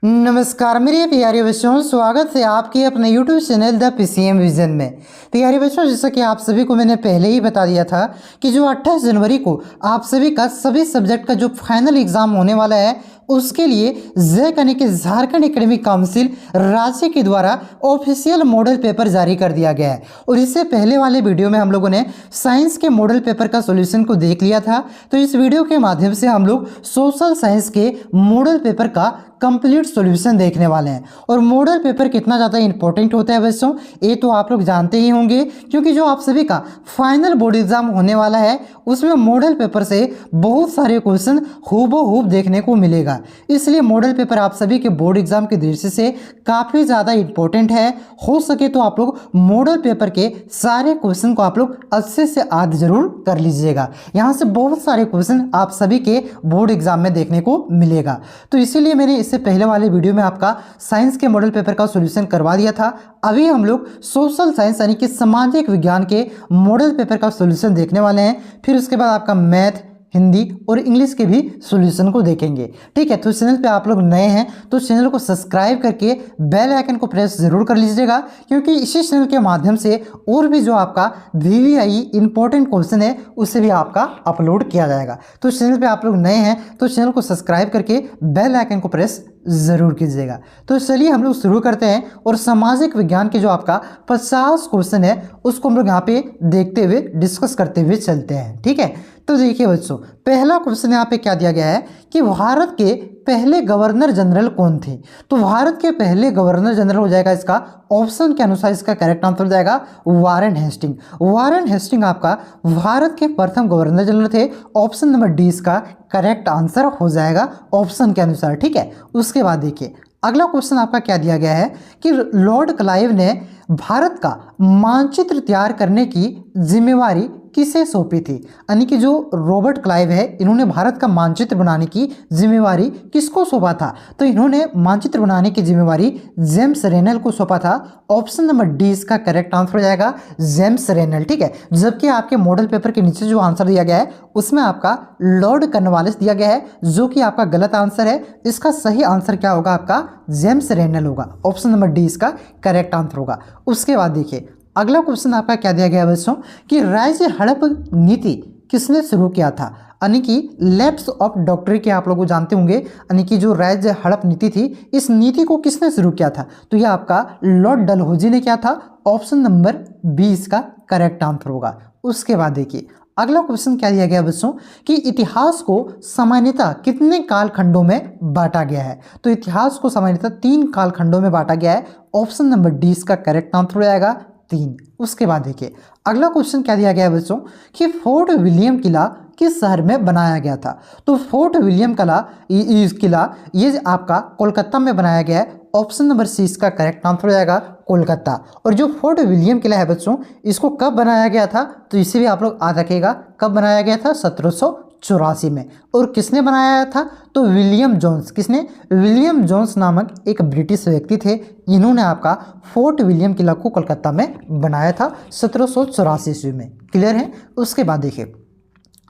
नमस्कार मेरे प्यारे बच्चों, स्वागत है आपके अपने YouTube channel the PCM vision में। प्यारे बच्चों, जैसा कि आप सभी को मैंने पहले ही बता दिया था कि जो 28 जनवरी को आप सभी का सभी सब्जेक्ट का जो फाइनल एग्जाम होने वाला है, उसके लिए जैक यानी कि झारखंड एकेडमिक काउंसिल राज्य के द्वारा ऑफिशियल मॉडल पेपर जारी कर दिया गया है। और इससे पहले वाले वीडियो में हम लोगों ने साइंस के मॉडल पेपर का सॉल्यूशन को देख लिया था, तो इस वीडियो के माध्यम से हम लोग सोशल साइंस के मॉडल पेपर का कंप्लीट सॉल्यूशन देखने वाले हैं। और मॉडल पेपर कितना ज़्यादा इंपॉर्टेंट होता है बच्चों, ये तो आप लोग जानते ही होंगे, क्योंकि जो आप सभी का फाइनल बोर्ड एग्जाम होने वाला है उसमें मॉडल पेपर से बहुत सारे क्वेश्चन हूबहू देखने को मिलेगा। इसलिए मॉडल पेपर आप सभी के बोर्ड एग्जाम की दृष्टि से काफ़ी ज़्यादा इंपॉर्टेंट है। हो सके तो आप लोग मॉडल पेपर के सारे क्वेश्चन को आप लोग अच्छे से याद जरूर कर लीजिएगा। यहाँ से बहुत सारे क्वेश्चन आप सभी के बोर्ड एग्जाम में देखने को मिलेगा। तो इसीलिए मैंने इससे पहले वाले वीडियो में आपका साइंस के मॉडल पेपर का सॉल्यूशन करवा दिया था। अभी हम लोग सोशल साइंस यानी कि सामाजिक विज्ञान के मॉडल पेपर का सॉल्यूशन देखने वाले हैं। फिर उसके बाद आपका मैथ, हिंदी और इंग्लिश के भी सॉल्यूशन को देखेंगे। ठीक है, तो चैनल पे आप लोग नए हैं तो चैनल को सब्सक्राइब करके बेल आइकन को प्रेस जरूर कर लीजिएगा, क्योंकि इसी चैनल के माध्यम से और भी जो आपका VVI इंपॉर्टेंट क्वेश्चन है उसे भी आपका अपलोड किया जाएगा। तो चैनल पे आप लोग नए हैं तो चैनल को सब्सक्राइब करके बेल आइकन को प्रेस जरूर कीजिएगा। तो चलिए हम लोग शुरू करते हैं और सामाजिक विज्ञान के जो आपका 50 क्वेश्चन है उसको हम लोग यहाँ पे देखते हुए डिस्कस करते हुए चलते हैं। ठीक है, तो देखिए बच्चों, पहला क्वेश्चन यहाँ पे क्या दिया गया है कि भारत के पहले गवर्नर जनरल कौन थे। तो भारत के पहले गवर्नर जनरल हो जाएगा इसका ऑप्शन के अनुसार इसका करेक्ट आंसर हो जाएगा वारेन हेस्टिंग। वारेन हेस्टिंग आपका भारत के प्रथम गवर्नर जनरल थे। ऑप्शन नंबर डी इसका करेक्ट आंसर हो जाएगा ऑप्शन के अनुसार। ठीक है, उसके बाद देखिए अगला क्वेश्चन आपका क्या दिया गया है कि लॉर्ड क्लाइव ने भारत का मानचित्र तैयार करने की जिम्मेवारी किसे सौंपी थी। यानी कि जो रॉबर्ट क्लाइव है इन्होंने भारत का मानचित्र बनाने की जिम्मेवारी किसको सौंपा था। तो इन्होंने मानचित्र बनाने की जिम्मेवारी जेम्स रेनल को सौंपा था। ऑप्शन नंबर डी इसका करेक्ट आंसर हो जाएगा जेम्स रेनल। ठीक है, जबकि आपके मॉडल पेपर के नीचे जो आंसर दिया गया है उसमें आपका लॉर्ड कॉर्नवालिस दिया गया है, जो कि आपका गलत आंसर है। इसका सही आंसर क्या होगा, आपका जेम्स रेनल होगा। ऑप्शन नंबर डी इसका करेक्ट आंसर होगा। उसके बाद देखिए अगला क्वेश्चन आपका क्या दिया गया है बच्चों कि राज्य हड़प नीति किसने शुरू किया था। यानी कि लैप्स ऑफ डॉक्टरी के आप लोग जानते होंगे, यानी कि जो राज्य हड़प नीति थी इस नीति को किसने शुरू किया था। तो यह आपका लॉर्ड डलहौजी ने किया था। ऑप्शन नंबर बी इसका करेक्ट आंसर होगा। उसके बाद देखिए अगला क्वेश्चन क्या दिया गया बच्चों कि इतिहास को सामान्यतः कितने कालखंडों में बांटा गया है। तो इतिहास को सामान्यतः 3 कालखंडों में बांटा गया है। ऑप्शन नंबर डी इसका करेक्ट आंसर हो जाएगा 3। उसके बाद देखिए अगला क्वेश्चन क्या दिया गया है बच्चों कि फोर्ट विलियम किला किस शहर में बनाया गया था। तो फोर्ट विलियम किला ये आपका कोलकाता में बनाया गया है। ऑप्शन नंबर सी इसका करेक्ट आंसर हो जाएगा कोलकाता। और जो फोर्ट विलियम किला है बच्चों इसको कब बनाया गया था, तो इसे भी आप लोग याद रखिएगा कब बनाया गया था, 1784 में। और किसने बनाया था, तो विलियम जोन्स। किसने, विलियम जोन्स नामक एक ब्रिटिश व्यक्ति थे। इन्होंने आपका फोर्ट विलियम किला को कोलकाता में बनाया था 1784 ईस्वी में। क्लियर है। उसके बाद देखिए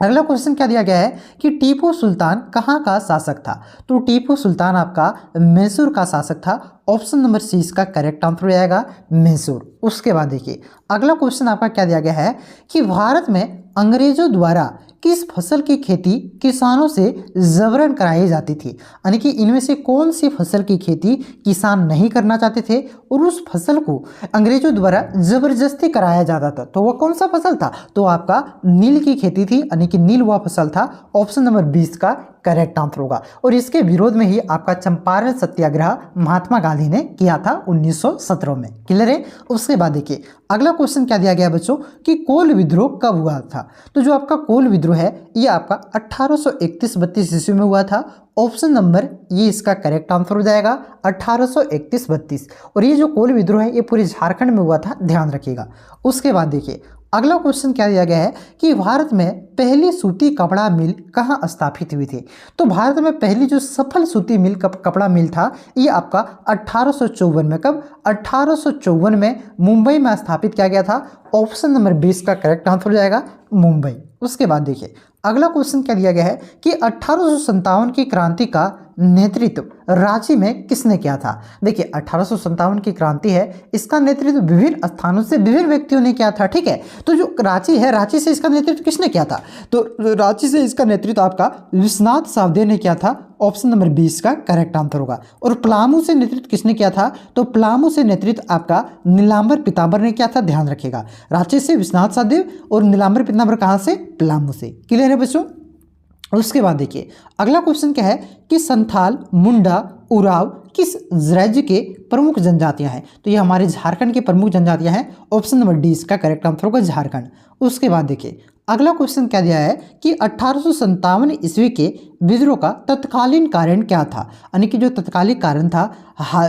अगला क्वेश्चन क्या दिया गया है कि टीपू सुल्तान कहाँ का शासक था। तो टीपू सुल्तान आपका मैसूर का शासक था। ऑप्शन नंबर सी इसका करेक्ट आंसर हो जाएगा मैसूर। उसके बाद देखिए अगला क्वेश्चन आपका क्या दिया गया है कि भारत में अंग्रेजों द्वारा किस फसल की खेती किसानों से जबरन कराई जाती थी। यानी कि इनमें से कौन सी फसल की खेती किसान नहीं करना चाहते थे और उस फसल को अंग्रेजों द्वारा जबरदस्ती कराया जाता था। तो वह कौन सा फसल था, तो आपका नील की खेती थी। यानी कि नील वह फसल था। ऑप्शन नंबर 20 का करेक्ट आंसर होगा। और इसके विरोध में ही आपका चंपारण सत्याग्रह महात्मा गांधी ने किया था 1917 में। क्लियर है। उसके बाद देखिए अगला क्वेश्चन क्या दिया गया बच्चों कि कोल विद्रोह कब हुआ था। तो जो आपका कोल विद्रोह है ये आपका 1831-32 ईस्वी में हुआ था। ऑप्शन नंबर ये इसका करेक्ट आंसर हो जाएगा 1831-32। और ये जो कोल विद्रोह है ये पूरे झारखंड में हुआ था, ध्यान रखिएगा। उसके बाद देखिए अगला क्वेश्चन क्या दिया गया है कि भारत में पहली सूती कपड़ा मिल कहाँ स्थापित हुई थी। तो भारत में पहली जो सफल सूती मिल कपड़ा मिल था ये आपका 1854 में। कब, 1854 में मुंबई में स्थापित किया गया था। ऑप्शन नंबर 20 का करेक्ट आंसर हो जाएगा मुंबई। उसके बाद देखिए अगला क्वेश्चन क्या दिया गया है कि 1857 की क्रांति का नेतृत्व रांची में किसने किया था? देखिए 1857 की क्रांति है, इसका नेतृत्व विभिन्न स्थानों से विभिन्न व्यक्तियों ने किया था। ठीक है, तो जो रांची है, रांची से इसका नेतृत्व किसने किया था? तो रांची से इसका नेतृत्व आपका विश्वनाथ सावदे ने किया था। ऑप्शन नंबर 20 का करेक्ट आंसर होगा। और प्लामू से नेतृत्व किसने किया था? तो प्लामू से नेतृत्व आपका नीलांबर पीतांबर ने किया था। ध्यान रखिएगा, रांची से विश्वनाथ सावदे और नीलांबर पीतांबर कहाँ से? प्लामू से। क्लियर है बच्चों? उसके बाद देखिए अगला क्वेश्चन क्या है कि संथाल, मुंडा, उराव किस राज्य के प्रमुख जनजातियां हैं? तो ये हमारे झारखंड की प्रमुख जनजातियां हैं। ऑप्शन नंबर डी इसका करेक्ट आंसर होगा झारखंड। उसके बाद देखिए अगला क्वेश्चन क्या दिया है कि 1857 ईस्वी के विद्रोह का तत्कालीन कारण क्या था? यानी कि जो तत्कालिक कारण था,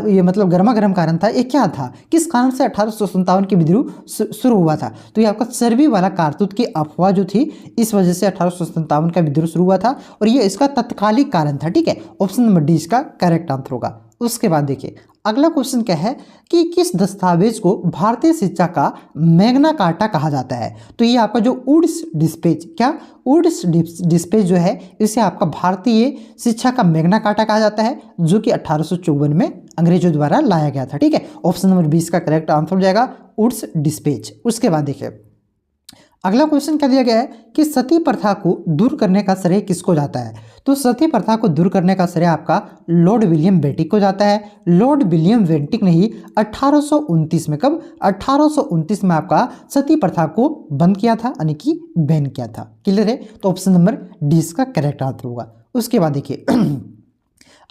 ये मतलब गर्मा गर्म कारण था, ये क्या था? किस कारण से 1857 की विद्रोह शुरू हुआ था? तो ये आपका चर्बी वाला कारतूत की अफवाह जो थी, इस वजह से 1857 का विद्रोह शुरू हुआ था और ये इसका तत्कालिक कारण था। ठीक है, ऑप्शन नंबर डी इसका करेक्ट आंसर होगा। उसके बाद देखिए अगला क्वेश्चन क्या है कि किस दस्तावेज को भारतीय शिक्षा का मैग्ना कार्टा कहा जाता है? तो ये आपका जो वुड्स डिस्पेच, क्या वुड्स डिस्पेच जो है, इसे आपका भारतीय शिक्षा का मैग्ना कार्टा कहा जाता है, जो कि 1854 में अंग्रेजों द्वारा लाया गया था। ठीक है, ऑप्शन नंबर 20 का करेक्ट आंसर हो जाएगा वुड्स डिस्पेच। उसके बाद देखिए अगला क्वेश्चन क्या दिया गया है कि सती प्रथा को दूर करने का श्रेय किसको जाता है? तो सती प्रथा को दूर करने का श्रेय आपका लॉर्ड विलियम बेंटिक को जाता है। लॉर्ड विलियम बेंटिक ने ही 1829 में, कब? 1829 में आपका सती प्रथा को बंद किया था, यानी कि बैन किया था। क्लियर है? तो ऑप्शन नंबर डी इसका करेक्ट आंसर होगा। उसके बाद देखिए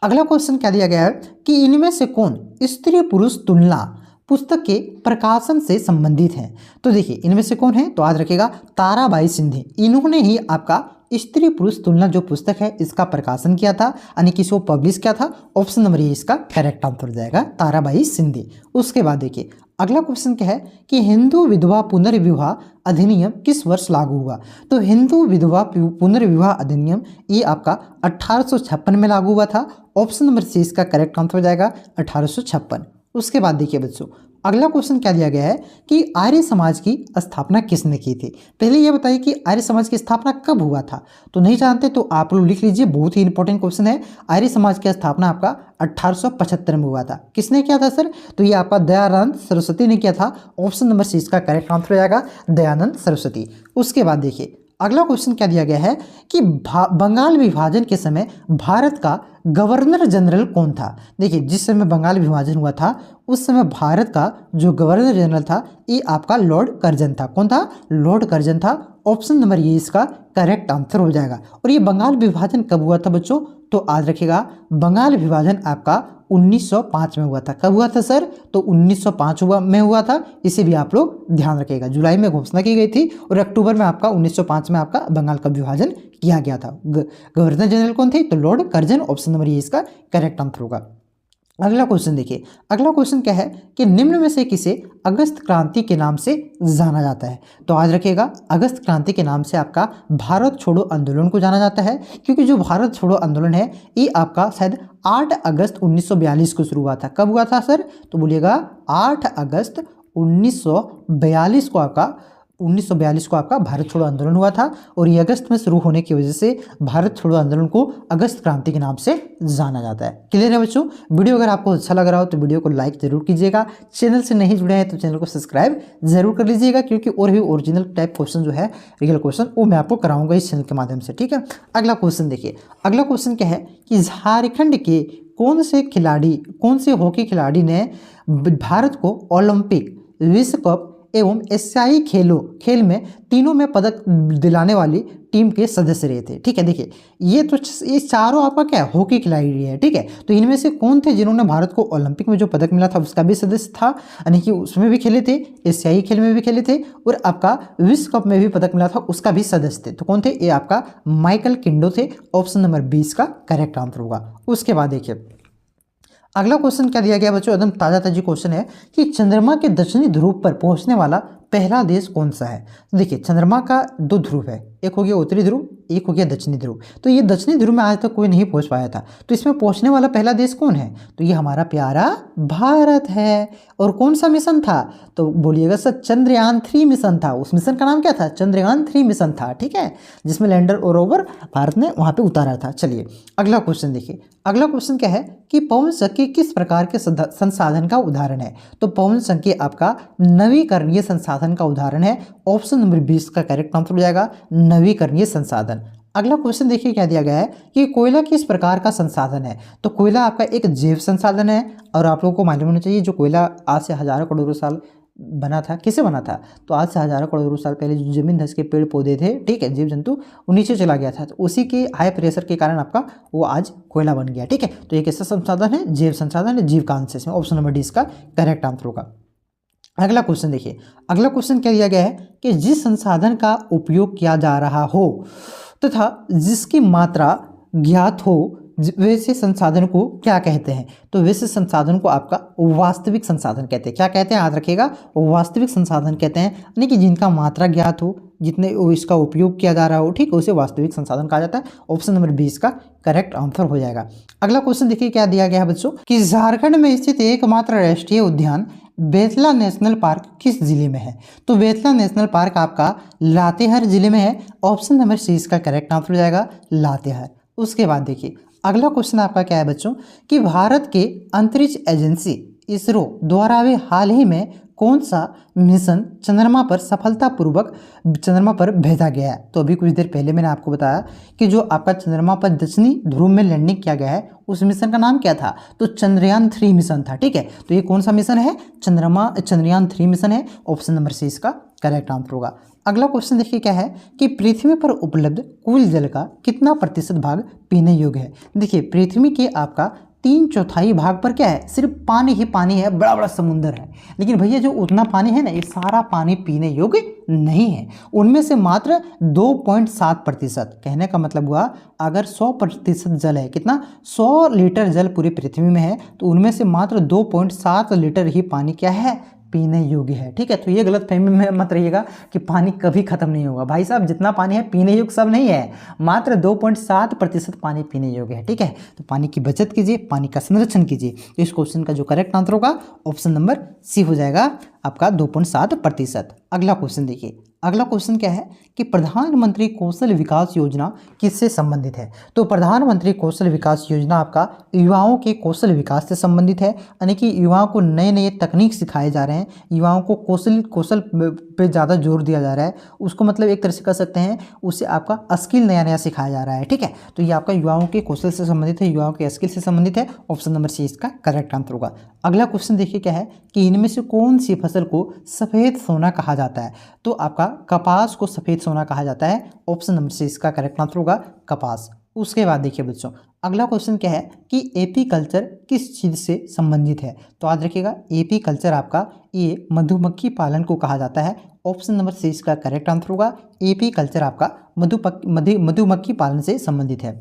अगला क्वेश्चन क्या दिया गया है कि इनमें से कौन स्त्री पुरुष तुलना पुस्तक के प्रकाशन से संबंधित हैं? तो देखिए इनमें से कौन है? तो याद रखिएगा ताराबाई सिंधे, इन्होंने ही आपका स्त्री पुरुष तुलना जो पुस्तक है इसका प्रकाशन किया था, यानी कि इसको पब्लिश किया था। ऑप्शन नंबर ए इसका करेक्ट आंसर हो जाएगा ताराबाई सिंधे। उसके बाद देखिए अगला क्वेश्चन क्या है कि हिंदू विधवा पुनर्विवाह अधिनियम किस वर्ष लागू हुआ? तो हिंदू विधवा पुनर्विवाह अधिनियम ये आपका 1856 में लागू हुआ था। ऑप्शन नंबर सी इसका करेक्ट आंसर हो जाएगा 1856। उसके बाद देखिए बच्चों अगला क्वेश्चन क्या दिया गया है कि आर्य समाज की स्थापना किसने की थी? पहले ये बताइए कि आर्य समाज की स्थापना कब हुआ था? तो नहीं जानते तो आप लोग लिख लीजिए, बहुत ही इंपॉर्टेंट क्वेश्चन है। आर्य समाज की स्थापना आपका 1875 में हुआ था। किसने किया था सर? तो ये आपका दयानंद सरस्वती ने किया था। ऑप्शन नंबर सी इसका करेक्ट आंसर हो जाएगा दयानंद सरस्वती। उसके बाद देखिए अगला क्वेश्चन क्या दिया गया है कि बंगाल विभाजन के समय भारत का गवर्नर जनरल कौन था? देखिए जिस समय बंगाल विभाजन हुआ था उस समय भारत का जो गवर्नर जनरल था ये आपका लॉर्ड कर्जन था। कौन था? लॉर्ड कर्जन था। ऑप्शन नंबर ये इसका करेक्ट आंसर हो जाएगा। और ये बंगाल विभाजन कब हुआ था बच्चों? तो याद रखिएगा बंगाल विभाजन आपका 1905 में हुआ था। कब हुआ था सर? तो 1905 में हुआ था। इसे भी आप लोग ध्यान रखिएगा। जुलाई में घोषणा की गई थी और अक्टूबर में आपका 1905 में आपका बंगाल का विभाजन किया गया था। गवर्नर जनरल कौन थे? तो लॉर्ड कर्जन। ऑप्शन नंबर ये इसका करेक्ट आंसर होगा। अगला क्वेश्चन देखिए अगला क्वेश्चन क्या है कि निम्न में से किसे अगस्त क्रांति के नाम से जाना जाता है? तो याद रखिएगा अगस्त क्रांति के नाम से आपका भारत छोड़ो आंदोलन को जाना जाता है, क्योंकि जो भारत छोड़ो आंदोलन है ये आपका शायद 8 अगस्त 1942 को शुरू हुआ था। कब हुआ था सर? तो बोलिएगा 8 अगस्त 1942 को आपका भारत छोड़ो आंदोलन हुआ था। और ये अगस्त में शुरू होने की वजह से भारत छोड़ो आंदोलन को अगस्त क्रांति के नाम से जाना जाता है। क्लियर है बच्चों? वीडियो अगर आपको अच्छा लग रहा हो तो वीडियो को लाइक जरूर कीजिएगा। चैनल से नहीं जुड़े हैं तो चैनल को सब्सक्राइब जरूर कर लीजिएगा, क्योंकि और भी ओरिजिनल टाइप क्वेश्चन जो है, रियल क्वेश्चन, वो मैं आपको कराऊंगा इस चैनल के माध्यम से। ठीक है, अगला क्वेश्चन देखिए। अगला क्वेश्चन क्या है कि झारखंड के कौन से हॉकी खिलाड़ी ने भारत को ओलंपिक, विश्व कप एवं एशियाई खेल में तीनों में पदक दिलाने वाली टीम के सदस्य रहे थे? ठीक है, देखिए ये चारों आपका क्या है? हॉकी खिलाड़ी है। ठीक है, तो इनमें से कौन थे जिन्होंने भारत को ओलंपिक में जो पदक मिला था उसका भी सदस्य था, यानी कि उसमें भी खेले थे, एशियाई खेल में भी खेले थे, और आपका विश्व कप में भी पदक मिला था उसका भी सदस्य थे। तो कौन थे? ये आपका माइकल किंडो थे। ऑप्शन नंबर 20 का करेक्ट आंसर होगा। उसके बाद देखिए अगला क्वेश्चन क्या दिया गया बच्चों, एकदम ताजा क्वेश्चन है कि चंद्रमा के दक्षिणी ध्रुव पर पहुंचने वाला पहला देश कौन सा है? देखिए चंद्रमा का 2 ध्रुव है, एक हो गया उत्तरी ध्रुव, एक हो गया दक्षिणी ध्रुव। तो ये दक्षिणी ध्रुव में आज तक कोई नहीं पहुंच पाया था, तो इसमें पहुंचने वाला पहला देश कौन है? तो ये हमारा प्यारा भारत है। और कौन सा मिशन था? तो बोलिएगा सर, चंद्रयान-3 मिशन था। उस मिशन का नाम क्या था? चंद्रयान-3 मिशन था, ठीक है, जिसमें लैंडर और रोवर भारत ने वहां पे उतारा था। चलिए अगला क्वेश्चन देखिए। अगला क्वेश्चन क्या है कि पवन चक्की किस प्रकार के संसाधन का उदाहरण है? तो पवन चक्की आपका नवीकरणीय संसाधन का उदाहरण है। ऑप्शन नंबर 20 का करेक्ट आंसर हो जाएगा नवीकरणीय संसाधन। अगला क्वेश्चन देखिए क्या दिया गया है कि कोयला किस प्रकार का संसाधन है? तो कोयला आपका एक जैव संसाधन है, और आप लोगों को मालूम होना चाहिए जो कोयला आज से हजारों करोड़ों साल बना था, किसे बना था? तो आज से हजारों करोड़ों साल पहले जो जमीन धस के पेड़ पौधे थे, ठीक है, जीव जंतु, वो नीचे चला गया था, तो उसी के हाई प्रेशर के कारण आपका वो आज कोयला बन गया, ठीक है। तो एक ऐसा संसाधन है, जैव संसाधन है, जीव का अंश है इसमें। ऑप्शन नंबर डी इसका करेक्ट आंसर होगा। अगला क्वेश्चन देखिए। अगला क्वेश्चन क्या दिया गया है कि जिस संसाधन का उपयोग किया जा रहा हो तथा जिसकी मात्रा ज्ञात हो वैसे संसाधन को क्या कहते हैं? तो वैसे संसाधन को आपका वास्तविक संसाधन कहते हैं। क्या कहते हैं? याद रखिएगा, वास्तविक संसाधन कहते हैं, यानी कि जिनका मात्रा ज्ञात हो, जितने इसका उपयोग किया जा रहा हो, ठीक है, उसे वास्तविक संसाधन कहा जाता है। ऑप्शन नंबर 20 का करेक्ट आंसर हो जाएगा। अगला क्वेश्चन देखिए क्या दिया गया है बच्चों कि झारखंड में स्थित एकमात्र राष्ट्रीय उद्यान बेतला नेशनल पार्क किस जिले में है? तो बेतला नेशनल पार्क आपका लातेहार जिले में है। ऑप्शन नंबर सी इसका करेक्ट आंसर हो जाएगा लातेहार। उसके बाद देखिए अगला क्वेश्चन आपका क्या है बच्चों कि भारत के अंतरिक्ष एजेंसी इसरो द्वारा भी हाल ही में कौन सा मिशन चंद्रमा पर सफलतापूर्वक चंद्रमा पर भेजा गया है? तो अभी कुछ देर पहले मैंने आपको बताया कि जो आपका चंद्रमा पर दक्षिणी ध्रुव में लैंडिंग किया गया है, उस मिशन का नाम क्या था? तो चंद्रयान-3 मिशन था, ठीक है। तो ये कौन सा मिशन है? चंद्रयान-3 मिशन है। ऑप्शन नंबर सी इसका करेक्ट आंसर होगा। अगला क्वेश्चन देखिए क्या है कि पृथ्वी पर उपलब्ध कुल जल का कितना प्रतिशत भाग पीने योग्य है? देखिए पृथ्वी के आपका 3/4 भाग पर क्या है? सिर्फ पानी ही पानी है, बड़ा बड़ा समुंदर है। लेकिन भैया जो उतना पानी है ना, ये सारा पानी पीने योग्य नहीं है। उनमें से मात्र 2.7%, कहने का मतलब हुआ अगर 100% जल है, कितना? 100 लीटर जल पूरी पृथ्वी में है, तो उनमें से मात्र 2.7 लीटर ही पानी क्या है? पीने योग्य है, ठीक है। तो ये गलत फहमी में मत रहिएगा कि पानी कभी खत्म नहीं होगा। भाई साहब जितना पानी है पीने योग्य सब नहीं है, मात्र 2.7% पानी पीने योग्य है, ठीक है। तो पानी की बचत कीजिए, पानी का संरक्षण कीजिए। तो इस क्वेश्चन का जो करेक्ट आंसर होगा ऑप्शन नंबर सी हो जाएगा आपका 2.7%। अगला क्वेश्चन देखिए। अगला क्वेश्चन क्या है कि प्रधानमंत्री कौशल विकास योजना किससे संबंधित है? तो प्रधानमंत्री कौशल विकास योजना आपका युवाओं के कौशल विकास से संबंधित है, यानी कि युवाओं को नए नए तकनीक सिखाए जा रहे हैं, युवाओं को कौशल पे ज़्यादा जोर दिया जा रहा है। उसको मतलब एक तरह से कह सकते हैं उससे आपका स्किल नया नया सिखाया जा रहा है, ठीक है। तो ये आपका युवाओं के कौशल से संबंधित है, युवाओं के स्किल से संबंधित है। ऑप्शन नंबर सी इसका करेक्ट आंसर होगा। अगला क्वेश्चन देखिए क्या है कि इनमें से कौन सी फसल को सफ़ेद सोना कहा जाता है? तो आपका कपास को सफ़ेद सोना कहा जाता है। ऑप्शन नंबर सी इसका करेक्ट आंसर होगा कपास। उसके बाद देखिए बच्चों अगला क्वेश्चन क्या है कि एपी कल्चर किस चीज़ से संबंधित है? तो याद रखिएगा एपी कल्चर आपका ये मधुमक्खी पालन को कहा जाता है। ऑप्शन नंबर सी इसका करेक्ट आंसर होगा। एपी कल्चर आपका मधुमक्खी पालन से संबंधित है।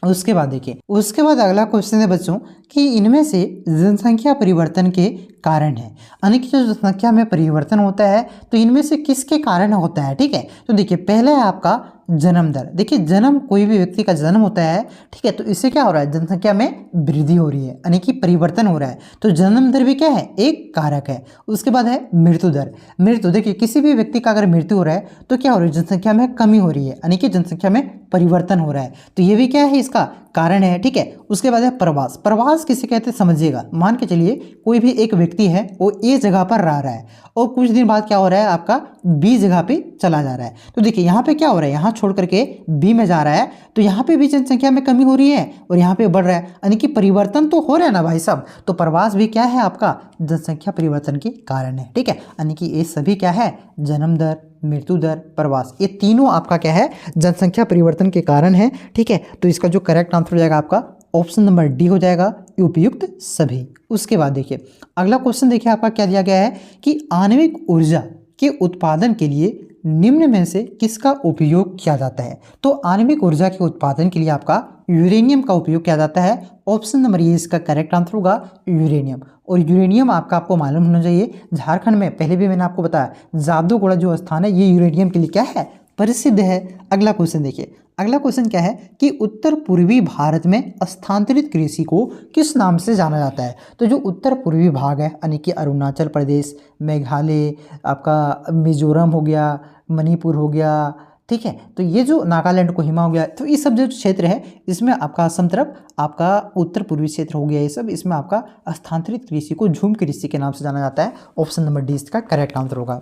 उसके बाद देखिए उसके बाद अगला क्वेश्चन है बच्चों कि इनमें से जनसंख्या परिवर्तन के कारण है, यानी कि जो जनसंख्या में परिवर्तन होता है तो इनमें से किसके कारण होता है, ठीक है। तो देखिए पहला है आपका जन्म दर। देखिए जन्म, कोई भी व्यक्ति का जन्म होता है, ठीक है, तो इससे क्या हो रहा है? जनसंख्या में वृद्धि हो रही है, यानी कि परिवर्तन हो रहा है। तो जन्म दर भी क्या है? एक कारक है। उसके बाद है मृत्यु दर। मृत्यु, देखिए किसी भी व्यक्ति का अगर मृत्यु हो रहा है तो क्या हो रहा है? जनसंख्या में कमी हो रही है, यानी कि जनसंख्या में परिवर्तन हो रहा है। तो ये भी क्या है? इसका कारण है, ठीक है। उसके बाद है प्रवास। प्रवास किसे कहते हैं समझिएगा। मान के चलिए कोई भी एक व्यक्ति है, वो ए जगह पर रह रहा है और कुछ दिन बाद क्या हो रहा है? आपका बी जगह पे चला जा रहा है। तो देखिए यहाँ पे क्या हो रहा है? यहाँ छोड़ करके बी में जा रहा है, तो यहाँ पे भी जनसंख्या में कमी हो रही है और यहाँ पे बढ़ रहा है, यानी कि परिवर्तन तो हो रहा है ना भाई साहब। तो प्रवास भी क्या है? आपका जनसंख्या परिवर्तन के कारण है, ठीक है। यानी कि ये सभी क्या है? जन्म दर, मृत्यु दर, प्रवास, ये तीनों आपका क्या है? जनसंख्या परिवर्तन के कारण है, ठीक है। तो इसका जो करेक्ट आंसर हो जाएगा आपका ऑप्शन नंबर डी हो जाएगा, उपयुक्त सभी। उसके बाद देखिए अगला क्वेश्चन देखिए आपका क्या दिया गया है कि आणविक ऊर्जा के उत्पादन के लिए निम्न में से किसका उपयोग किया जाता है? तो आणविक ऊर्जा के उत्पादन के लिए आपका यूरेनियम का उपयोग किया जाता है। ऑप्शन नंबर ये इसका करेक्ट आंसर होगा यूरेनियम। और यूरेनियम आपको मालूम होना चाहिए झारखंड में, पहले भी मैंने आपको बताया, जादूगोड़ा जो स्थान है ये यूरेनियम के लिए क्या है? प्रसिद्ध है। अगला क्वेश्चन देखिए, अगला क्वेश्चन क्या है कि उत्तर पूर्वी भारत में स्थानांतरित कृषि को किस नाम से जाना जाता है। तो जो उत्तर पूर्वी भाग है यानी कि अरुणाचल प्रदेश, मेघालय, आपका मिजोरम हो गया, मणिपुर हो गया, ठीक है, तो ये जो नागालैंड, कोहिमा हो गया, तो ये सब जो क्षेत्र है इसमें आपका असम तरफ आपका उत्तर पूर्वी क्षेत्र हो गया, ये सब इसमें आपका स्थानांतरित कृषि को झूम कृषि के नाम से जाना जाता है। ऑप्शन नंबर डी इसका करेक्ट आंसर होगा।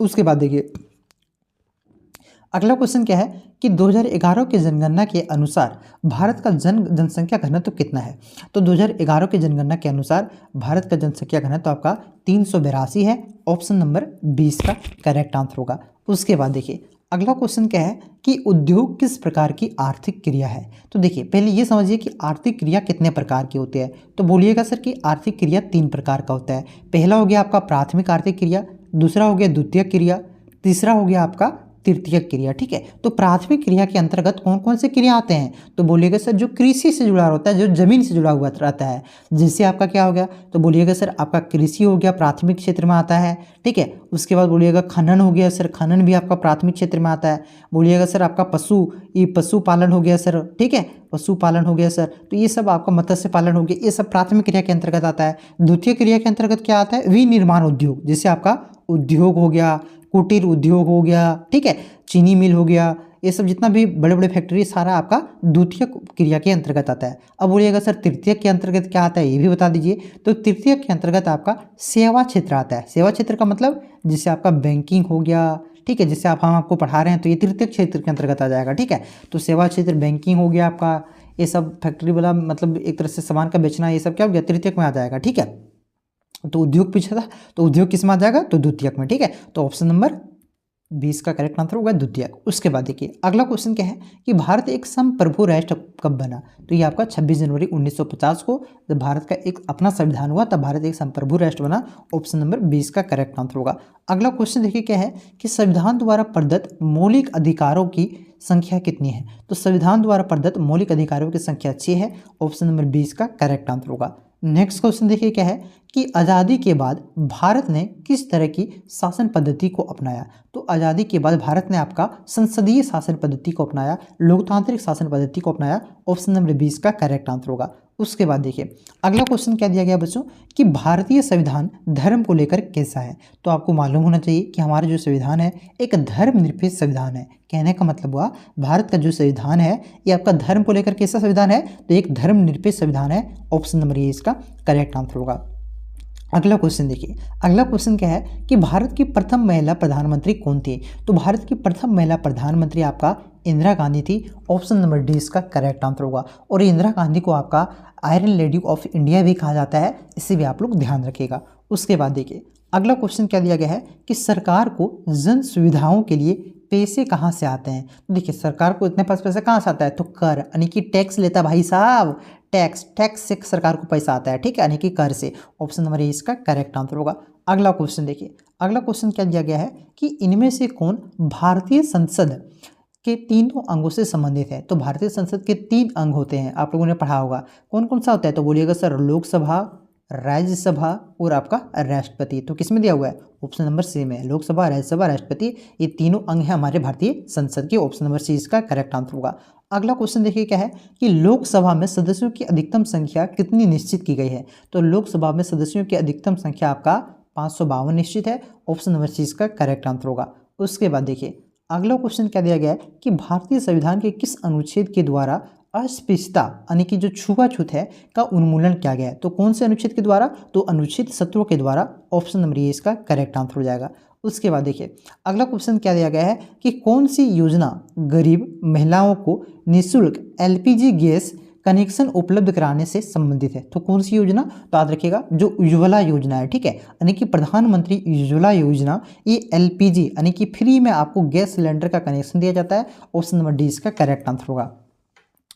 उसके बाद देखिए अगला क्वेश्चन क्या है कि 2011 की जनगणना के अनुसार भारत का जनसंख्या घनत्व कितना है। तो 2011 की जनगणना के अनुसार भारत का जनसंख्या घनत्व आपका 382 है। ऑप्शन नंबर 20 का करेक्ट आंसर होगा। उसके बाद देखिए अगला क्वेश्चन क्या है कि उद्योग किस प्रकार की आर्थिक क्रिया है। तो देखिए पहले ये समझिए कि आर्थिक क्रिया कितने प्रकार की होती है। तो बोलिएगा सर कि आर्थिक क्रिया 3 प्रकार का होता है। पहला हो गया आपका प्राथमिक आर्थिक क्रिया, दूसरा हो गया द्वितीयक क्रिया, तीसरा हो गया आपका तृतीयक क्रिया। ठीक है, तो प्राथमिक क्रिया के अंतर्गत कौन कौन से क्रिया आते हैं। तो बोलिएगा सर जो कृषि से जुड़ा होता है, जो जमीन से जुड़ा हुआ रहता है, जिससे आपका क्या हो गया। तो बोलिएगा सर आपका कृषि हो गया, प्राथमिक क्षेत्र में आता है। ठीक है, उसके बाद बोलिएगा खनन हो गया सर, खनन भी आपका प्राथमिक क्षेत्र में आता है। बोलिएगा सर आपका पशुपालन हो गया सर। ठीक है, पशुपालन हो गया सर, तो ये सब आपका मत्स्य पालन हो गया, ये सब प्राथमिक क्रिया के अंतर्गत आता है। द्वितीय क्रिया के अंतर्गत क्या आता है, विनिर्माण उद्योग, जैसे आपका उद्योग हो गया, कुटीर उद्योग हो गया, ठीक है, चीनी मिल हो गया, ये सब जितना भी बड़े बड़े फैक्ट्री सारा आपका द्वितीय क्रिया के अंतर्गत आता है। अब बोलिएगा सर तृतीय के अंतर्गत क्या आता है, ये भी बता दीजिए। तो तृतीय के अंतर्गत आपका सेवा क्षेत्र आता है। सेवा क्षेत्र का मतलब जिससे आपका बैंकिंग हो गया, ठीक है, जैसे हम आपको पढ़ा रहे हैं तो ये तृतीय क्षेत्र के अंतर्गत आ जाएगा। ठीक है, तो सेवा क्षेत्र, बैंकिंग हो गया आपका, ये सब फैक्ट्री वाला मतलब एक तरह से सामान का बेचना, ये सब क्या हो गया, तृतीयक में आ जाएगा। ठीक है, तो उद्योग पीछे था, तो उद्योग किस में आ जाएगा, तो द्वितीयक में। ठीक है, तो ऑप्शन नंबर 20 का करेक्ट आंसर होगा द्वितीयक। उसके बाद देखिए अगला क्वेश्चन क्या है कि भारत एक संप्रभु राष्ट्र कब बना। तो ये आपका 26 जनवरी 1950 को जब भारत का एक अपना संविधान हुआ तब भारत एक संप्रभु राष्ट्र बना। ऑप्शन नंबर 20 का करेक्ट आंसर होगा। अगला क्वेश्चन देखिए क्या है कि संविधान द्वारा प्रदत्त मौलिक अधिकारों की संख्या कितनी है। तो संविधान द्वारा प्रदत्त मौलिक अधिकारों की संख्या 6 है। ऑप्शन नंबर 20 का करेक्ट आंसर होगा। नेक्स्ट क्वेश्चन देखिए क्या है कि आज़ादी के बाद भारत ने किस तरह की शासन पद्धति को अपनाया। तो आज़ादी के बाद भारत ने आपका संसदीय शासन पद्धति को अपनाया, लोकतांत्रिक शासन पद्धति को अपनाया। ऑप्शन नंबर 20 का करेक्ट आंसर होगा। उसके बाद देखिए अगला क्वेश्चन क्या दिया गया बच्चों कि भारतीय संविधान धर्म को लेकर कैसा है। तो आपको मालूम होना चाहिए कि हमारा जो संविधान है एक धर्मनिरपेक्ष संविधान है। कहने का मतलब हुआ भारत का जो संविधान है ये आपका धर्म को लेकर कैसा संविधान है, तो एक धर्मनिरपेक्ष संविधान है। ऑप्शन नंबर ये इसका करेक्ट आंसर होगा। अगला क्वेश्चन देखिए, अगला क्वेश्चन क्या है कि भारत की प्रथम महिला प्रधानमंत्री कौन थी। तो भारत की प्रथम महिला प्रधानमंत्री आपका इंदिरा गांधी थी। ऑप्शन नंबर डी इसका करेक्ट आंसर होगा। और इंदिरा गांधी को आपका आयरन लेडी ऑफ इंडिया भी कहा जाता है, इसे भी आप लोग ध्यान रखिएगा। उसके बाद देखिए अगला क्वेश्चन क्या दिया गया है कि सरकार को जन सुविधाओं के लिए पैसे कहाँ से आते हैं। तो देखिए सरकार को इतने पास पैसा कहाँ से आता है, तो कर यानी कि टैक्स लेता है भाई साहब, टैक्स से सरकार को पैसा आता है। ठीक है, यानी कि कर से। ऑप्शन नंबर ए इसका करेक्ट आंसर होगा। अगला क्वेश्चन देखिए, अगला क्वेश्चन क्या दिया गया है कि इनमें से कौन भारतीय संसद के तीनों अंगों से संबंधित है। तो भारतीय संसद के 3 अंग होते हैं, आप लोगों ने पढ़ा होगा। कौन कौन सा होता है, तो बोलिएगा सर लोकसभा, राज्यसभा और आपका राष्ट्रपति। तो किस में दिया हुआ है, ऑप्शन नंबर सी में। लोकसभा, राज्यसभा, राष्ट्रपति, ये तीनों अंग हैं हमारे भारतीय संसद के। ऑप्शन नंबर सी इसका करेक्ट आंसर होगा। अगला क्वेश्चन देखिए क्या है कि लोकसभा में सदस्यों की अधिकतम संख्या कितनी निश्चित की गई है। तो लोकसभा में सदस्यों की अधिकतम संख्या आपका 552 निश्चित है। ऑप्शन नंबर सी इसका करेक्ट आंसर होगा। उसके बाद देखिए अगला क्वेश्चन क्या दिया गया है कि भारतीय संविधान के किस अनुच्छेद के द्वारा अस्पृश्यता यानी कि जो छुआछूत है का उन्मूलन किया गया है। तो कौन से अनुच्छेद के द्वारा, तो अनुच्छेद 17 के द्वारा। ऑप्शन नंबर ये इसका करेक्ट आंसर हो जाएगा। उसके बाद देखिए अगला क्वेश्चन क्या दिया गया है कि कौन सी योजना गरीब महिलाओं को निःशुल्क एलपीजी गैस कनेक्शन उपलब्ध कराने से संबंधित है। तो कौन सी योजना, तो याद रखिएगा जो उज्ज्वला योजना है। ठीक है, यानी कि प्रधानमंत्री उज्ज्वला योजना, ये एलपीजी यानी कि फ्री में आपको गैस सिलेंडर का कनेक्शन दिया जाता है। ऑप्शन नंबर डी इसका करेक्ट आंसर होगा।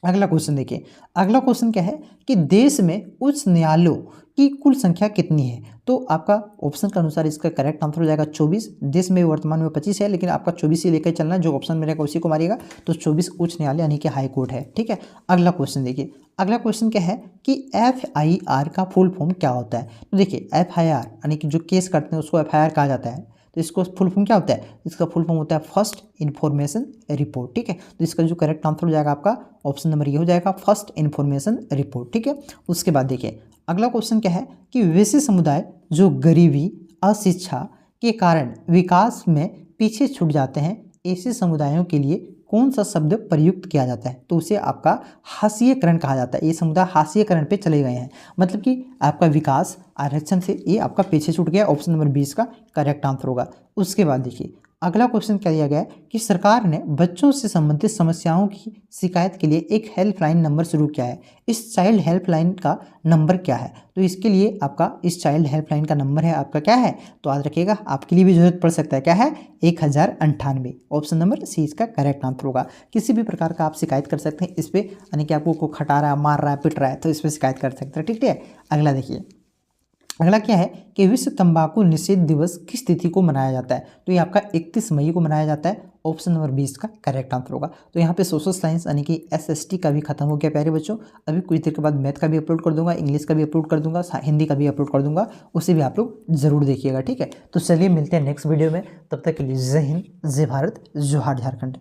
अगला क्वेश्चन देखिए, अगला क्वेश्चन क्या है कि देश में उच्च न्यायालयों की कुल संख्या कितनी है। तो आपका ऑप्शन के अनुसार इसका करेक्ट आंसर हो जाएगा 24। देश में वर्तमान में 25 है, लेकिन आपका 24 ही लेकर चलना है, जो ऑप्शन मिलेगा उसी को मारिएगा। तो 24 उच्च न्यायालय यानी कि हाई कोर्ट है। ठीक है, अगला क्वेश्चन देखिए, अगला क्वेश्चन क्या है कि FIR का फुल फॉर्म क्या होता है। तो देखिए FIR यानी कि जो केस करते हैं उसको FIR कहा जाता है। तो इसको फुल फॉर्म क्या होता है, इसका फुल फॉर्म होता है फर्स्ट इन्फॉर्मेशन रिपोर्ट। ठीक है, तो इसका जो करेक्ट आंसर हो जाएगा आपका ऑप्शन नंबर ये हो जाएगा, फर्स्ट इन्फॉर्मेशन रिपोर्ट। ठीक है, उसके बाद देखिए अगला क्वेश्चन क्या है कि वैसे समुदाय जो गरीबी, अशिक्षा के कारण विकास में पीछे छूट जाते हैं, ऐसे समुदायों के लिए कौन सा शब्द प्रयुक्त किया जाता है, तो उसे आपका हाशिएकरण कहा जाता है। ये समुदाय हाशिएकरण पे चले गए हैं, मतलब कि आपका विकास आरक्षण से ये आपका पीछे छूट गया। ऑप्शन नंबर 20 का करेक्ट आंसर होगा। उसके बाद देखिए अगला क्वेश्चन क्या दिया गया है कि सरकार ने बच्चों से संबंधित समस्याओं की शिकायत के लिए एक हेल्पलाइन नंबर शुरू किया है। इस चाइल्ड हेल्पलाइन का नंबर क्या है, तो इसके लिए आपका इस चाइल्ड हेल्पलाइन का नंबर है आपका क्या है, तो याद रखिएगा आपके लिए भी जरूरत पड़ सकता है, क्या है 1098। ऑप्शन नंबर सी इसका करेक्ट आंसर होगा। किसी भी प्रकार का आप शिकायत कर सकते हैं इस पर, यानी कि आपको को खटा रहा है, मार रहा है, पिट रहा है, तो इस पर शिकायत कर सकते हैं। ठीक है, अगला देखिए अगला क्या है कि विश्व तंबाकू निषेध दिवस किस तिथि को मनाया जाता है, तो ये आपका 31 मई को मनाया जाता है। ऑप्शन नंबर 20 का करेक्ट आंसर होगा। तो यहाँ पे सोशल साइंस यानी कि SST का भी खत्म हो गया प्यारे बच्चों। अभी कुछ देर के बाद मैथ का भी अपलोड कर दूंगा, इंग्लिश का भी अपलोड कर दूंगा, हिंदी का भी अपलोड कर दूंगा, उसे भी आप लोग जरूर देखिएगा। ठीक है, तो चलिए मिलते हैं नेक्स्ट वीडियो में, तब तक के लिए जय हिंद, जय भारत, जोहार झारखंड।